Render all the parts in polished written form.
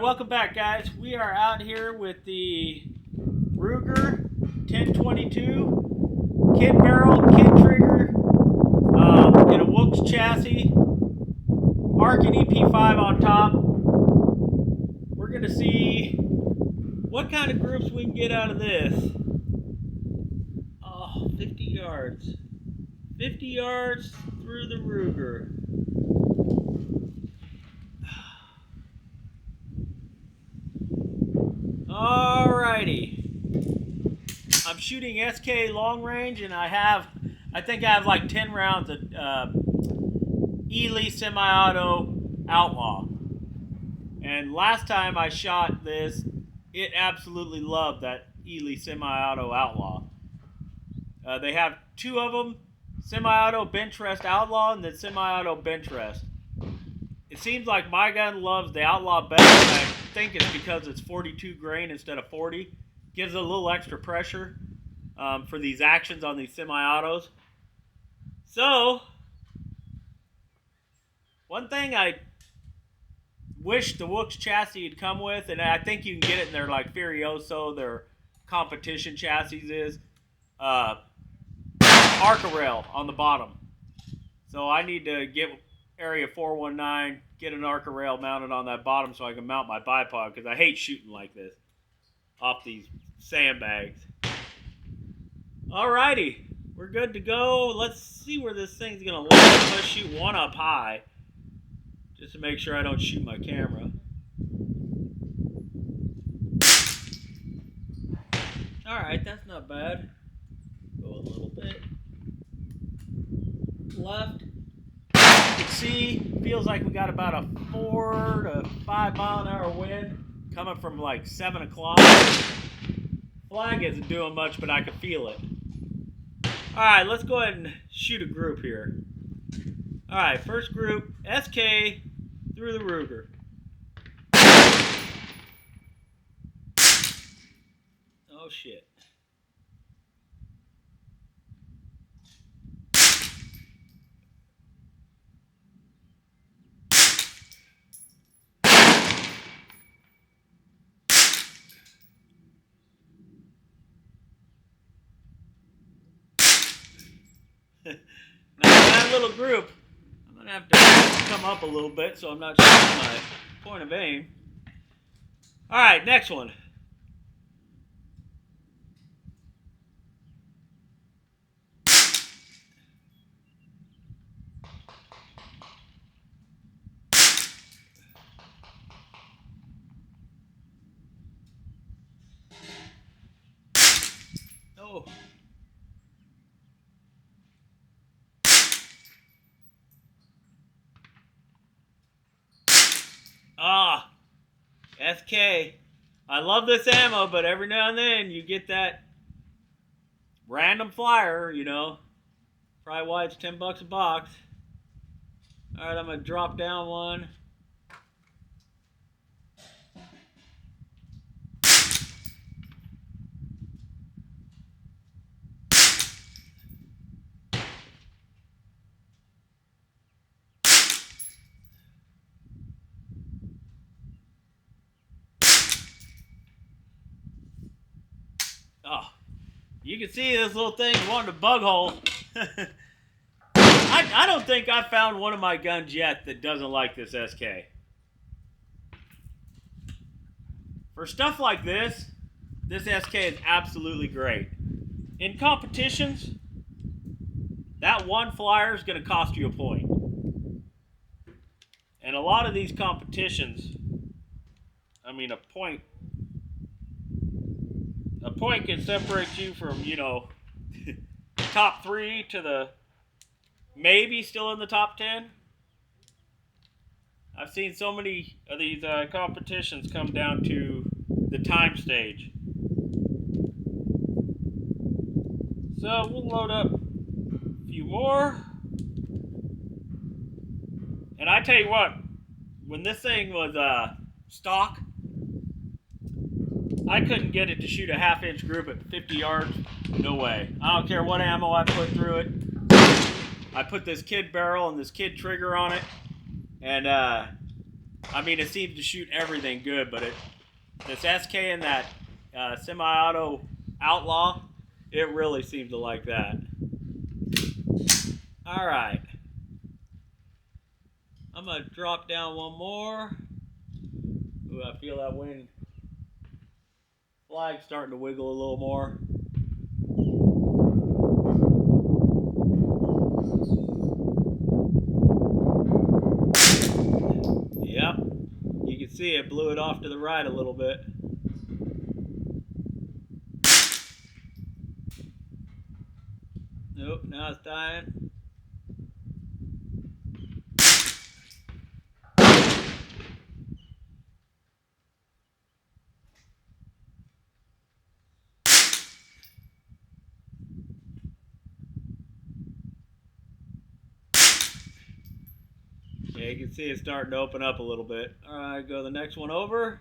Alright, welcome back, guys. We are out here with the Ruger 1022 kid barrel, kid trigger, in a Wilkes chassis, Arkin EP5 on top. We're going to see what kind of groups we can get out of this. Oh, 50 yards. 50 yards through the Ruger. Alrighty. I'm shooting SK long range, and I think I have like 10 rounds of Eley semi-auto Outlaw. And last time I shot this, it absolutely loved that Eley semi-auto Outlaw. They have two of them, semi-auto bench rest Outlaw and the semi-auto bench rest. It seems like my gun loves the Outlaw better, and I think it's because it's 42 grain instead of 40. Gives it a little extra pressure for these actions on these semi-autos. So, one thing I wish the Wilkes chassis had come with, and I think you can get it in their like Furioso, their competition chassis is, Arca rail on the bottom. So I need to get Area 419, get an Arca rail mounted on that bottom so I can mount my bipod, because I hate shooting like this off these sandbags. Alrighty, we're good to go. Let's see where this thing's gonna land. I'm gonna shoot one up high just to make sure I don't shoot my camera. Alright, that's not bad. Go a little bit left. You can see, feels like we got about a 4 to 5 mile an hour wind coming from like 7 o'clock. Flag isn't doing much, but I can feel it. Alright, let's go ahead and shoot a group here. Alright, first group, SK through the Ruger. Oh shit. Now that little group, I'm going to have to come up a little bit so I'm not shooting my point of aim. Alright, next one. Oh. Ah, SK. I love this ammo, but every now and then you get that random flyer, you know. Probably why it's 10 bucks a box. Alright, I'm going to drop down one. Oh, you can see this little thing wanted a bug hole. I don't think I found one of my guns yet that doesn't like this SK. For stuff like this SK is absolutely great. In competitions, that one flyer is going to cost you a point. And a lot of these competitions, I mean, a point can separate you from, you know, top 3 to the maybe still in the top 10. I've seen so many of these competitions come down to the time stage. So we'll load up a few more. And I tell you what, when this thing was stock, I couldn't get it to shoot a half-inch group at 50 yards. No way. I don't care what ammo I put through it. I put this kid barrel and this kid trigger on it, and I mean, it seems to shoot everything good, but this SK and that semi-auto Outlaw, it really seems to like that. All right. I'm going to drop down one more. Ooh, I feel that wind flag starting to wiggle a little more. Yep. You can see it blew it off to the right a little bit. Nope, now it's dying. Yeah, you can see it starting to open up a little bit. All right, go the next one over.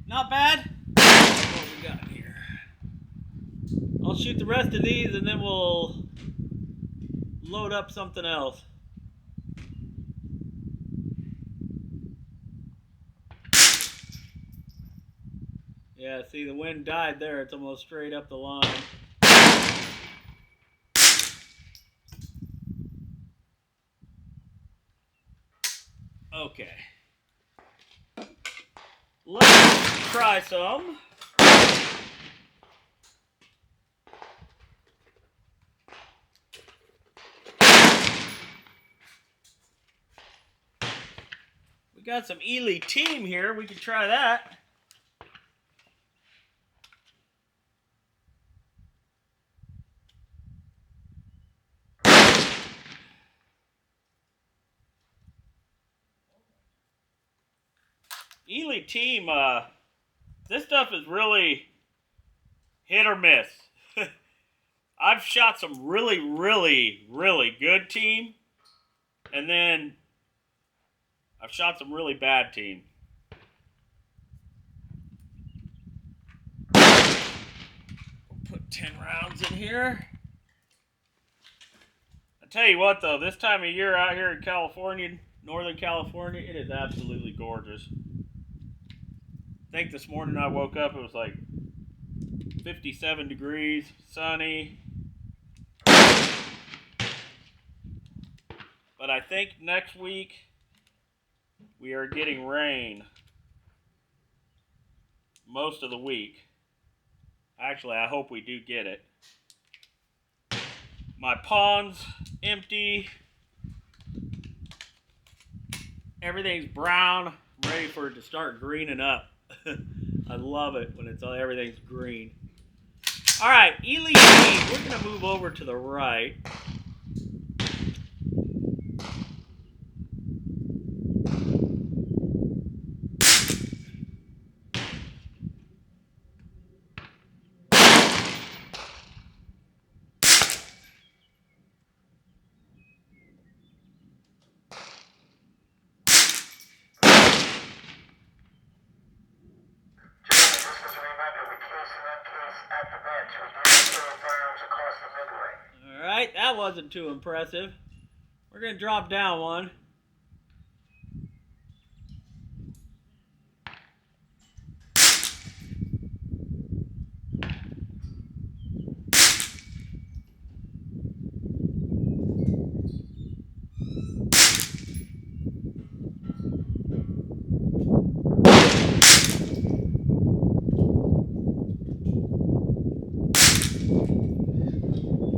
Not bad. What we got here? I'll shoot the rest of these and then we'll load up something else. Yeah, see the wind died there. It's almost straight up the line. Okay. Let's try some. We got some Eley Team here. We can try that. Eley Team, this stuff is really hit or miss. I've shot some really, really, really good team, and then I've shot some really bad team. We'll put 10 rounds in here. I tell you what, though, this time of year out here in California, Northern California, it is absolutely gorgeous. I think this morning I woke up, it was like 57 degrees, sunny. But I think next week we are getting rain most of the week. Actually, I hope we do get it. My pond's empty. Everything's brown, ready for it to start greening up. I love it when everything's green. All right, Eley Team, we're going to move over to the right. All right, that wasn't too impressive. We're going to drop down one.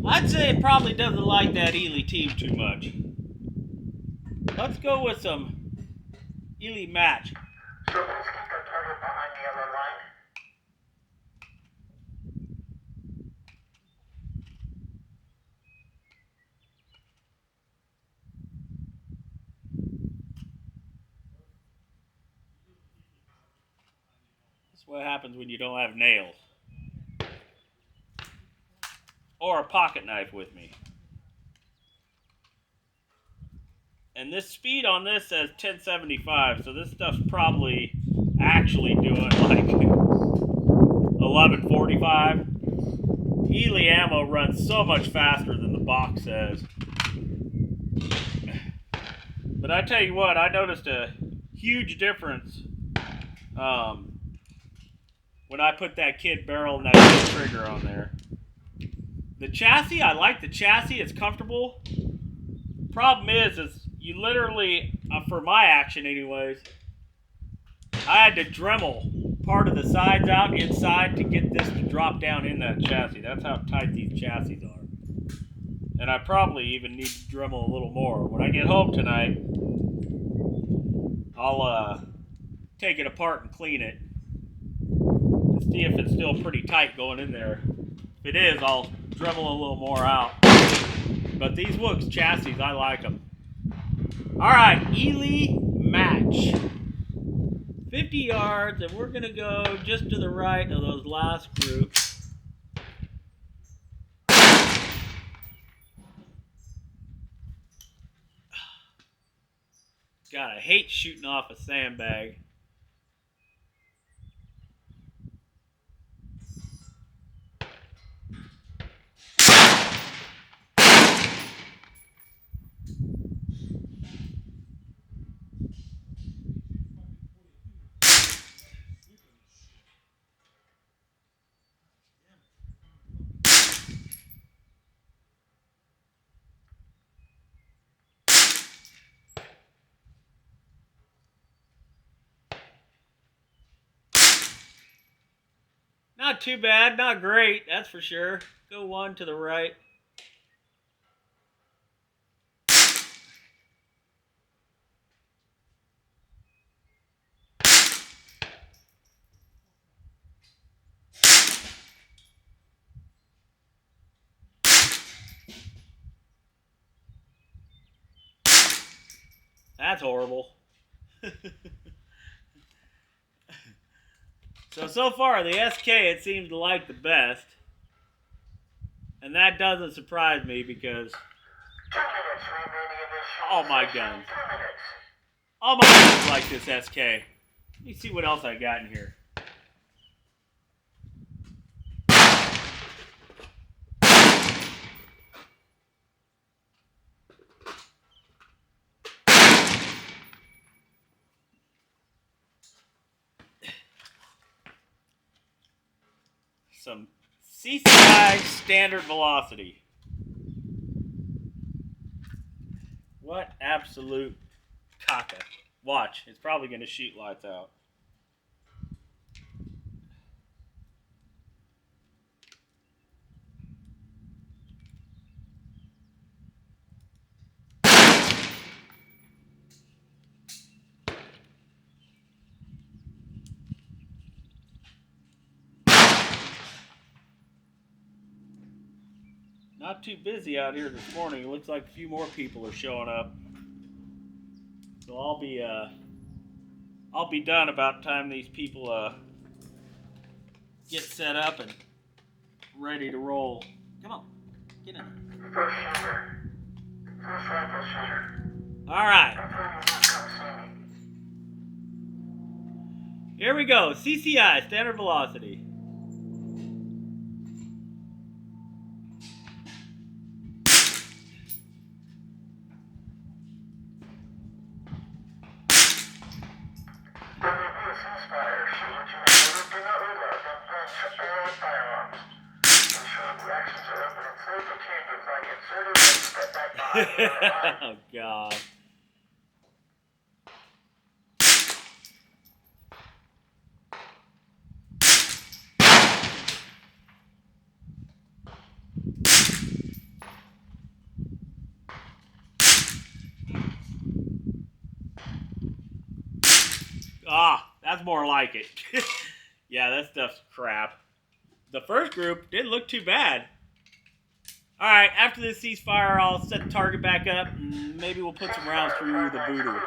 I'd say it probably doesn't like that Eley Team too much. Let's go with some Eley Match. So let's keep the target behind the yellow line. That's what happens when you don't have nails. or a pocket knife with me. And this speed on this says 1075, so this stuff's probably actually doing like 1145. Eley ammo runs so much faster than the box says. But I tell you what, I noticed a huge difference when I put that kid barrel and that kid trigger on there. The chassis, I like the chassis, it's comfortable. Problem is you literally, for my action anyways, I had to Dremel part of the sides out inside to get this to drop down in that chassis. That's how tight these chassis are. And I probably even need to Dremel a little more. When I get home tonight, I'll take it apart and clean it and see if it's still pretty tight going in there. If it is, I'll Dremel a little more out. But these Wooks chassis, I like them. Alright, Eley Match. 50 yards, and we're going to go just to the right of those last groups. God, I hate shooting off a sandbag. Not too bad, not great, that's for sure. Go one to the right. That's horrible. So far, the SK it seems to like the best. And that doesn't surprise me because 2 minutes remaining in this short all my session. guns. 2 minutes. All my guns like this SK. Let me see what else I got in here. Some CCI standard velocity. What absolute caca. Watch, it's probably going to shoot lights out. Not too busy out here this morning. It looks like a few more people are showing up. So I'll be done about the time these people get set up and ready to roll. Come on, get in. First shooter. First rifle shooter. All right, Come see me. here we go. CCI, standard velocity. Ceasefire. Shoot what you may do. Do not reload. Don't plan shut firearms. Ensure reactions are open and safe for chambers like inserted and step back behind the other line. Oh God. Ah, that's more like it. Yeah, that stuff's crap. The first group didn't look too bad. Alright, after this ceasefire, I'll set the target back up, and maybe we'll put some rounds through the voodoo. You may